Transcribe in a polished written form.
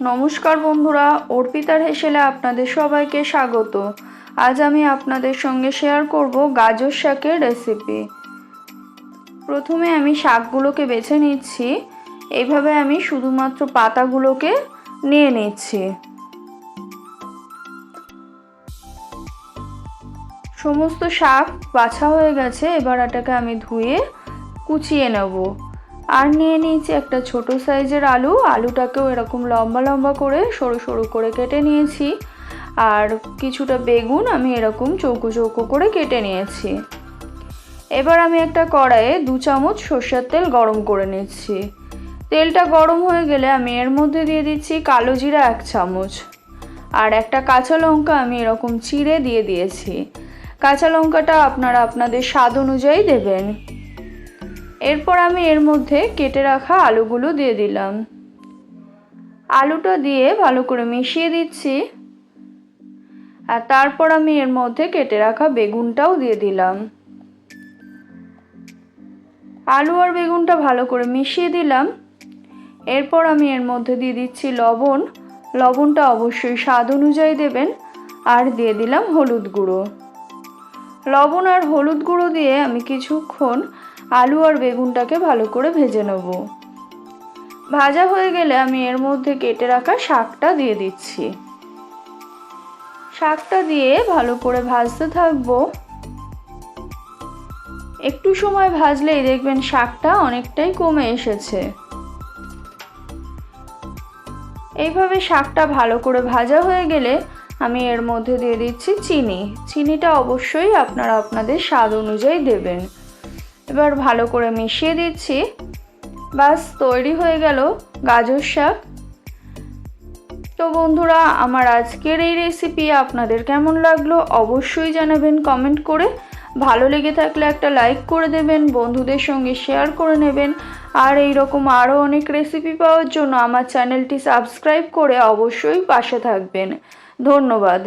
নমস্কার বন্ধুরা, অর্পিতার হেসেলে আপনাদের সবাইকে স্বাগত। আজ আমি আপনাদের সঙ্গে শেয়ার করব গাজর শাকের রেসিপি। প্রথমে আমি শাকগুলোকে বেছে নিচ্ছি। এইভাবে আমি শুধুমাত্র পাতাগুলোকে নিয়ে নিচ্ছি। সমস্ত শাক বাছা হয়ে গেছে। এবার এটাকে আমি ধুয়ে কুচিয়ে নেব। আর নিয়ে নিয়েছি একটা ছোট সাইজের আলুটাকেও এরকম লম্বা লম্বা করে সরু সরু করে কেটে নিয়েছি। আর কিছুটা বেগুন আমি এরকম চৌকো চৌকো করে কেটে নিয়েছি। এবার আমি একটা কড়াইয়ে 2 চামচ সরষের তেল গরম করে নিচ্ছি। তেলটা গরম হয়ে গেলে আমি এর মধ্যে দিয়ে দিচ্ছি কালো জিরা 1 চামচ। আর একটা কাঁচা লঙ্কা আমি এরকম চিড়ে দিয়ে দিয়েছি। কাঁচা লঙ্কাটা আপনারা আপনাদের স্বাদ অনুযায়ী দেবেন। এরপর আমি এর মধ্যে কেটে রাখা আলুগুলো দিয়ে দিলাম। আলুটা দিয়ে ভালো করে মিশিয়ে দিচ্ছি। আর তারপর আমি এর মধ্যে কেটে রাখা বেগুনটাও দিয়ে দিলাম। আলু আর বেগুনটা ভালো করে মিশিয়ে দিলাম। এরপর আমি এর মধ্যে দিয়ে দিচ্ছি লবণ। লবণটা অবশ্যই স্বাদ অনুযায়ী দেবেন। আর দিয়ে দিলাম হলুদ গুঁড়ো। লবণ আর হলুদ গুঁড়ো দিয়ে আমি কিছুক্ষণ আলু আর বেগুনটাকে ভালো করে ভেজে নেব। ভাজা হয়ে গেলে আমি এর মধ্যে কেটে রাখা শাকটা দিয়ে দিচ্ছি। শাকটা দিয়ে ভালো করে ভাজতে থাকবো। একটু সময় ভাজলেই দেখবেন শাকটা অনেকটাই কমে এসেছে। এইভাবে শাকটা ভালো করে ভাজা হয়ে গেলে আমি এর মধ্যে দিয়ে দিচ্ছি চিনি। চিনিটা অবশ্যই আপনারা আপনাদের স্বাদ অনুযায়ী দেবেন। এবার ভালো করে মিশিয়ে দিচ্ছি। বাস তৈরি হয়ে গেল গাজর শাক। তো বন্ধুরা, আমার আজকের এই রেসিপি আপনাদের কেমন লাগলো অবশ্যই জানাবেন কমেন্ট করে। ভালো লেগে থাকলে একটা লাইক করে দেবেন, বন্ধুদের সঙ্গে শেয়ার করে নেবেন। আর এই রকম আরও অনেক রেসিপি পাওয়ার জন্য আমার চ্যানেলটি সাবস্ক্রাইব করে অবশ্যই পাশে থাকবেন। ধন্যবাদ।